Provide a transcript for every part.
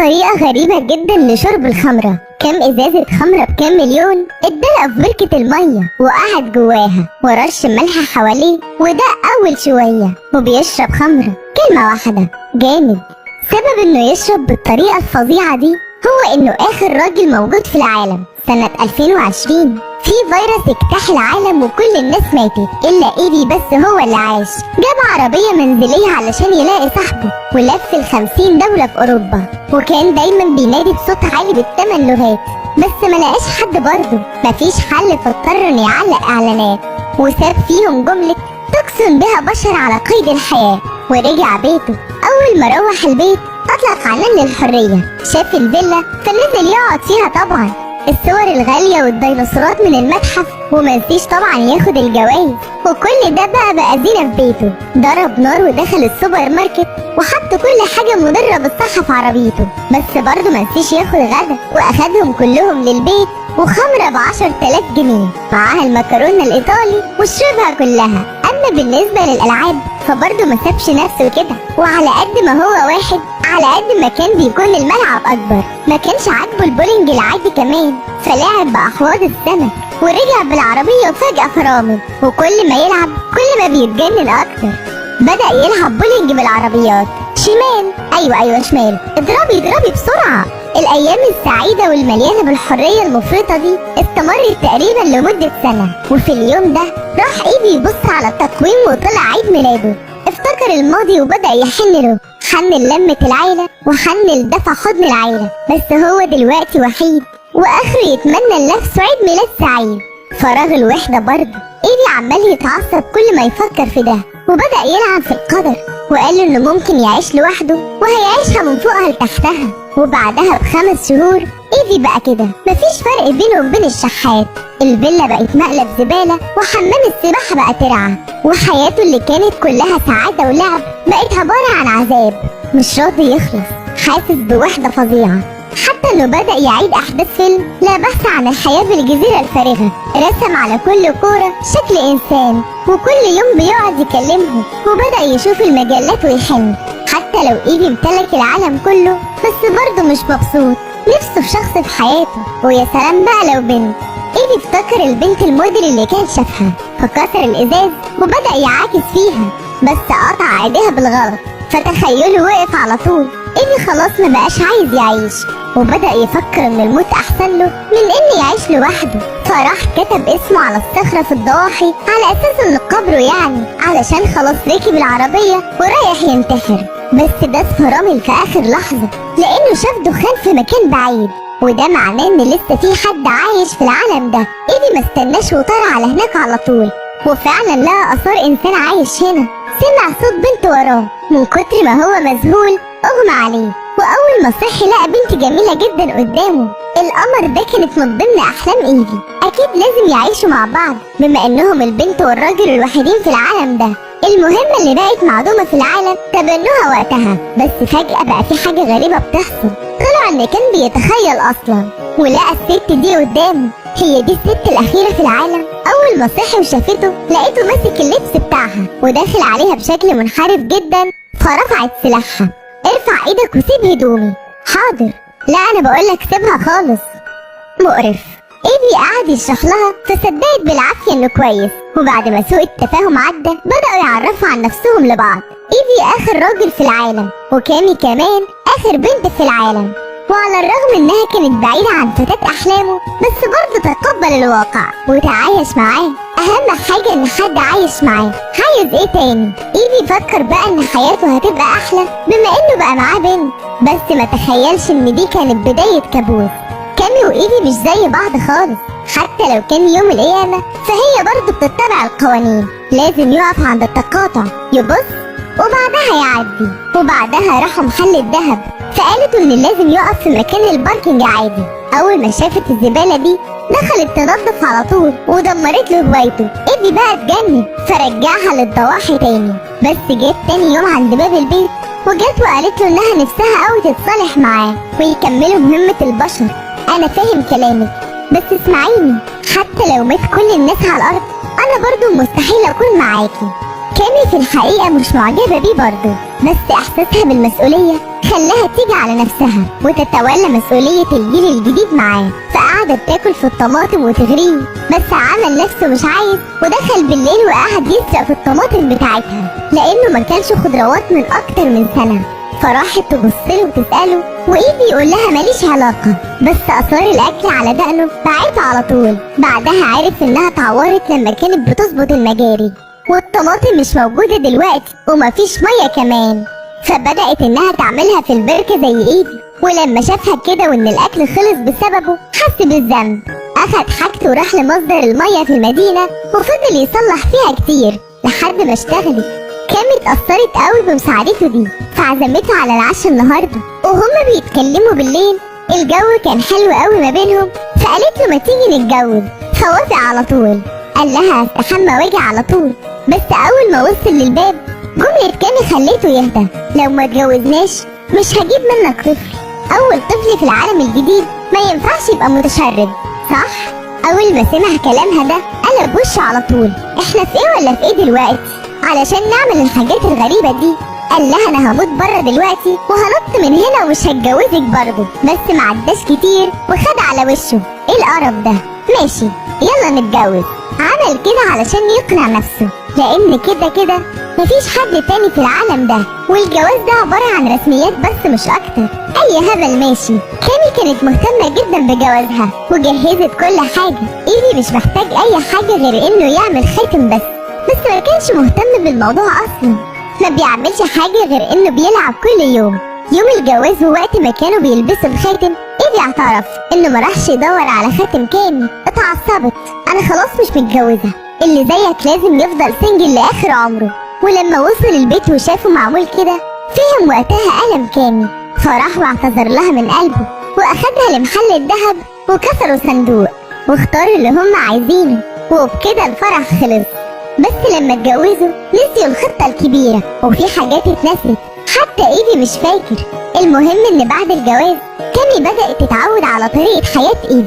طريقة غريبة جدا لشرب الخمرة. كام ازازة خمرة بكام مليون اتدلق في بركة المية وقعد جواها ورش ملح حواليه ودق اول شوية وبيشرب خمرة كلمة واحدة جامد. سبب انه يشرب بالطريقة الفظيعة دي هو انه اخر راجل موجود في العالم سنة 2020. في فيروس اجتاح العالم وكل الناس ماتت الا ايدي بس هو اللي عاش. جاب عربية منزلية علشان يلاقي صاحبه ولف 50 دولة في اوروبا، وكان دايما بينادي بصوت عالي ب8 لغات بس ملقاش حد برضه. مفيش حل فاضطر انه يعلق اعلانات وساب فيهم جملة تقسم بها بشر على قيد الحياة. ورجع بيته. اول ما روح البيت اطلق عنان للحرية، شاف الفيلا فنزل يقعد فيها طبعا، الصور الغالية والديناصورات من المتحف، ومنسيش طبعا ياخد الجوايز. وكل ده بقى زينة في بيته. ضرب نار ودخل السوبر ماركت وحط كل حاجة مضرة بالصحة في عربيته، بس برضه منسيش ياخد غدا واخدهم كلهم للبيت وخمرة ب10,000 جنيه معاها المكرونة الايطالي وشربها كلها. اما بالنسبة للالعاب فبرضه ما سابش نفسه كده، وعلى قد ما هو واحد على قد ما كان بيكون الملعب اكبر. ما كانش عاجبه البولينج العادي كمان فلعب باحواض السمك ورجع بالعربية وفجأة فرامل، وكل ما يلعب كل ما بيتجنن اكتر. بدأ يلعب بولينج بالعربيات شمال، ايوه شمال، اضربي بسرعة. الايام السعيدة والمليانة بالحرية المفرطة دي استمرت تقريبا لمدة سنة. وفي اليوم ده راح ايدي يبص على التقويم وطلع عيد ميلاده. افتكر الماضي وبدأ يحن له، حن للمة العيلة وحن لدفع حضن العيلة، بس هو دلوقتي وحيد واخره يتمنى لنفسه عيد ميلاد سعيد. فراغ الوحدة برضه. ايدي عمال يتعصب كل ما يفكر في ده، وبدأ يلعب في القدر وقال له انه ممكن يعيش لوحده وهيعيشها من فوقها لتحتها. وبعدها ب5 شهور ايدي بقى كده، مفيش فرق بينه وبين الشحات. الفيلا بقت مقلب زبالة وحمام السباحة بقى ترعة، وحياته اللي كانت كلها سعادة ولعب بقت عبارة عن عذاب. مش راضي يخلص، حاسس بوحدة فظيعة، حتى انه بدأ يعيد احداث فيلم لا بحث عن الحياة بالجزيرة الفارغة. رسم على كل كورة شكل انسان وكل يوم بيقعد يكلمهم، وبدأ يشوف المجلات ويحن. حتى لو ايدي امتلك العالم كله بس برضه مش مبسوط، نفسه في شخص في حياته، ويا سلام بقى لو بنت. ايدي افتكر البنت الموديل اللي كان شافها فكسر الازاز وبدأ يعاكس فيها بس قطع ايديها بالغلط، فتخيله وقف على طول. ايدي خلاص ما بقاش عايز يعيش، وبدأ يفكر ان الموت احسن له من ان يعيش لوحده. فراح كتب اسمه على الصخرة في الضواحي على اساس ان قبره يعني، علشان خلاص ركب العربية ورايح ينتحر. بس ده فرامل في اخر لحظة لانه شاف دخان في مكان بعيد، وده معناه ان لسه في حد عايش في العالم ده. ايدي ما استناش وطار على هناك على طول، وفعلا لقى اثار انسان عايش هنا. سمع صوت بنت وراه، من كتر ما هو مذهول اغمى عليه، واول ما صحي لقى بنت جميلة جدا قدامه. القمر ده كانت من ضمن احلام ايدي، اكيد لازم يعيشوا مع بعض بما انهم البنت والراجل الوحيدين في العالم ده. المهمة اللي بقت معدومة في العالم تبنوها وقتها، بس فجأة بقى في حاجة غريبة بتحصل. طلع ان كان بيتخيل اصلا، ولقى الست دي قدامه. هي دي الست الاخيرة في العالم. اول ما صحي وشافته لقيته ماسك اللبس بتاعها وداخل عليها بشكل منحرف جدا، فرفعت سلاحها. ارفع ايدك وسيب هدومي. حاضر. لا انا بقولك سيبها خالص. مقرف. ايدي قعد يشرح لها فصدقت بالعافية انه كويس، وبعد ما سوء التفاهم عدى بدأوا يعرفوا عن نفسهم لبعض. ايدي اخر راجل في العالم، وكامي كمان اخر بنت في العالم، وعلى الرغم انها كانت بعيدة عن فتاة احلامه بس برضه تقبل الواقع وتعايش معاه. اهم حاجة ان حد عايش معاه، عايز ايه تاني؟ ايدي فكر بقى ان حياته هتبقى احلى بما انه بقى معاه بنت، بس ما تخيلش ان دي كانت بداية كابوس. كامي وايدي مش زي بعض خالص، حتى لو كان يوم القيامة فهي برضه بتتبع القوانين. لازم يقف عند التقاطع يبص وبعدها يعدي. وبعدها راحوا محل الذهب فقالت ان لازم يقف في مكان الباركنج عادي. اول ما شافت الزبالة دي دخلت تنظف على طول ودمرت له هوايته. ايدي بقى اتجنن فرجعها للضواحي تاني، بس جت تاني يوم عند باب البيت وجت وقالت له انها نفسها قوي تتصالح معاه ويكملوا مهمة البشر. انا فاهم كلامك بس اسمعيني، حتى لو مات كل الناس على الارض انا برضو مستحيل اكون معاكي. كامي في الحقيقة مش معجبة بيه برضه، بس إحساسها بالمسؤولية خلاها تيجي على نفسها وتتولى مسؤولية الجيل الجديد معاه، فقعدت تاكل في الطماطم وتغريه، بس عمل نفسه مش عايز ودخل بالليل وقعد يسرق في الطماطم بتاعتها لأنه ما كلش خضروات من أكتر من سنة. فراحت تبصله وتسأله، وإيفي يقول لها ماليش علاقة، بس أصر الأكل على دقنه بعته على طول. بعدها عرف إنها اتعورت لما كانت بتظبط المجاري، والطماطم مش موجودة دلوقتي ومفيش مية كمان، فبدأت إنها تعملها في البركة زي إيفي. ولما شافها كده وإن الأكل خلص بسببه حس بالذنب، أخد حاجته وراح لمصدر المية في المدينة وفضل يصلح فيها كتير لحد ما اشتغلت. كامي اتأثرت قوي بمساعدته دي، فعزمته على العشاء النهارده. وهما بيتكلموا بالليل الجو كان حلو قوي ما بينهم، فقالت له ما تيجي نتجوز، فوافق على طول. قال لها استحمى واجي على طول، بس اول ما وصل للباب جملة كامي خليته يهدى، لو ما اتجوزناش مش هجيب منك طفل، اول طفل في العالم الجديد ما ينفعش يبقى متشرد، صح؟ اول ما سمع كلامها ده قلب وشه على طول، احنا في ايه ولا في ايه دلوقتي علشان نعمل الحاجات الغريبة دي؟ قال لها انا هموت بره دلوقتي وهنط من هنا ومش هتجوزك برضه. بس ما عداش كتير وخد على وشه، ايه القرف ده؟ ماشي يلا نتجوز. عمل كده علشان يقنع نفسه، لان كده مفيش حد تاني في العالم ده، والجواز ده عبارة عن رسميات بس مش اكتر. اي هبل ماشي. كامي كانت مهتمة جدا بجوازها وجهزت كل حاجة. ايفي مش محتاج اي حاجة غير انه يعمل خاتم بس ما كانش مهتم بالموضوع اصلا، ما بيعملش حاجة غير انه بيلعب كل يوم. يوم الجواز ووقت ما كانوا بيلبسوا الخاتم ايفي اعترف انه ما راحش يدور على خاتم كامي. اتعصبت، انا خلاص مش متجوزة، اللي زيك لازم يفضل سنجل لاخر عمره. ولما وصل البيت وشافه معمول كده فهم وقتها ألم كامي، فراح واعتذر لها من قلبه واخدها لمحل الذهب وكسروا صندوق واختاروا اللي هم عايزينه، وبكده الفرح خلص. بس لما اتجوزوا نسيوا الخطة الكبيرة وفي حاجات اتنست، حتى ايفي مش فاكر. المهم ان بعد الجواز كامي بدأت تتعود على طريقة حياة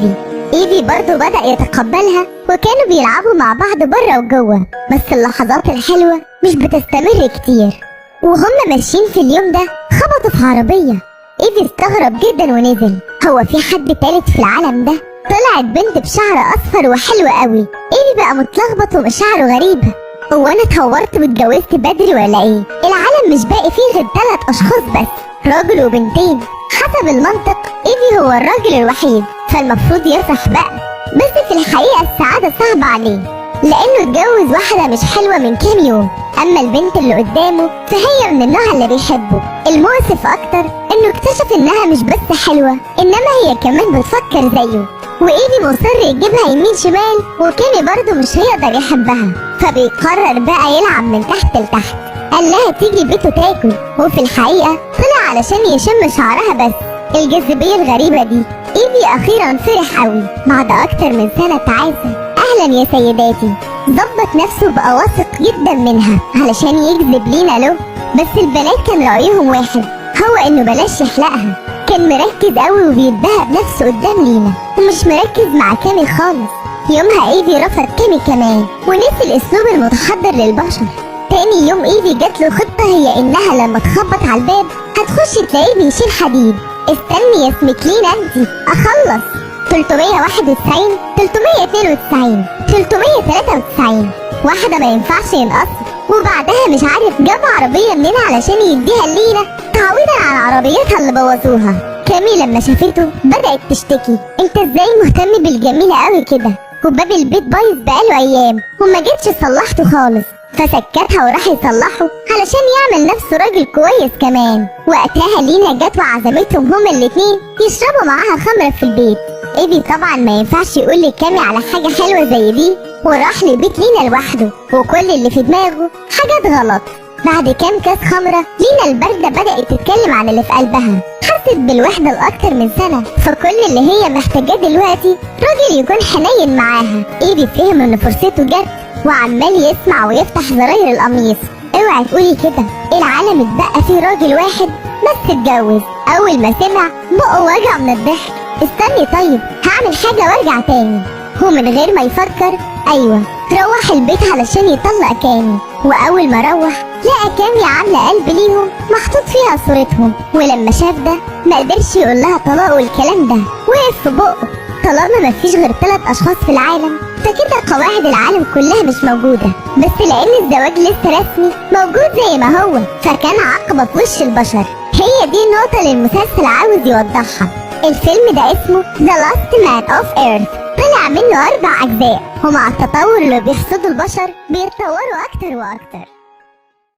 ايفي برضه بدأ يتقبلها، وكانوا بيلعبوا مع بعض بره وجوه، بس اللحظات الحلوة مش بتستمر كتير. وهم ماشيين في اليوم ده خبطوا في عربية. ايفي استغرب جدا ونزل، هو في حد تالت في العالم ده؟ طلعت بنت بشعر اصفر وحلوة قوي. ايفي بقى متلخبط ومشاعره غريبة، هو انا اتهورت واتجوزت بدري ولا ايه؟ العالم مش باقي فيه غير 3 اشخاص بس، راجل وبنتين. حسب المنطق ايفي هو الراجل الوحيد، فالمفروض يفرح بقى. بس في الحقيقة السعادة صعبة عليه، لانه اتجوز واحدة مش حلوة من كام يوم. اما البنت اللي قدامه فهي من النوع اللي بيحبه. المؤسف اكتر انه اكتشف انها مش بس حلوة، انما هي كمان بتفكر زيه. وايفي مصر يجيبها يمين شمال، وكامي برضه مش هيقدر يحبها، فبيقرر بقى يلعب من تحت لتحت. قال لها تيجي بيته تاكل، وفي الحقيقة طلع علشان يشم شعرها بس. الجاذبية الغريبة دي. ايفي اخيرا فرح قوي بعد اكتر من سنة تعاسة. اهلا يا سيداتي. ظبط نفسه بقى واثق جدا منها علشان يجذب لينا له، بس البنات كان رأيهم واحد، هو انه بلاش يحلقها. كان مركز قوي وبيتباهى بنفسه قدام لينا، ومش مركز مع كامي خالص. يومها ايفي رفض كامي كمان ونسي الاسلوب المتحضر للبشر. تاني يوم ايفي جات له خطة، هي انها لما تخبط على الباب هتخش تلاقيه بيشيل حديد. استني يا سمكلينة انتي اخلص. 391 392 393 واحدة ما ينفعش ينقص. وبعدها مش عارف جاب عربية منين علشان يديها لينا تعويضا على عربيتها اللي بوظوها. كامي لما شافته بدأت تشتكي، انت ازاي مهتم بالجميلة قوي كده؟ وباب البيت بايظ بقاله ايام وما جيتش صلحته خالص. فسكتها وراح يصلحه علشان يعمل نفسه راجل كويس كمان. وقتها لينا جت وعزمتهم هما الاتنين يشربوا معاها خمرة في البيت. ايفي طبعا ما ينفعش يقول لكامي على حاجة حلوة زي دي، وراح لبيت لينا لوحده، وكل اللي في دماغه حاجات غلط. بعد كام كاس خمرة لينا الباردة بدأت تتكلم عن اللي في قلبها. حست بالوحدة لأكتر من سنة، فكل اللي هي محتاجاه دلوقتي راجل يكون حنين معاها. ايفي فهم ان فرصته جت وعمال يسمع ويفتح زراير القميص. اوعي تقولي كده، العالم اتبقى فيه راجل واحد بس اتجوز. اول ما سمع بقه وجع من الضحك. استني طيب هعمل حاجة وارجع تاني. هو من غير ما يفكر ايوه روح البيت علشان يطلق كامي، واول ما روح لقى كامي عامله قلب ليهم محطوط فيها صورتهم، ولما شاف ده ما قدرش يقول لها طلاق والكلام ده، وقف في بقه طالما مفيش غير 3 اشخاص في العالم فكده قواعد العالم كلها مش موجوده، بس لان الزواج لسه رسمي موجود زي ما هو فكان عقبه في وش البشر. هي دي النقطه اللي المسلسل عاوز يوضحها. الفيلم ده اسمه The Last Man of Earth، طلع منه 4 أجزاء، ومع التطور اللي بيحصده البشر بيتطوروا أكتر وأكتر.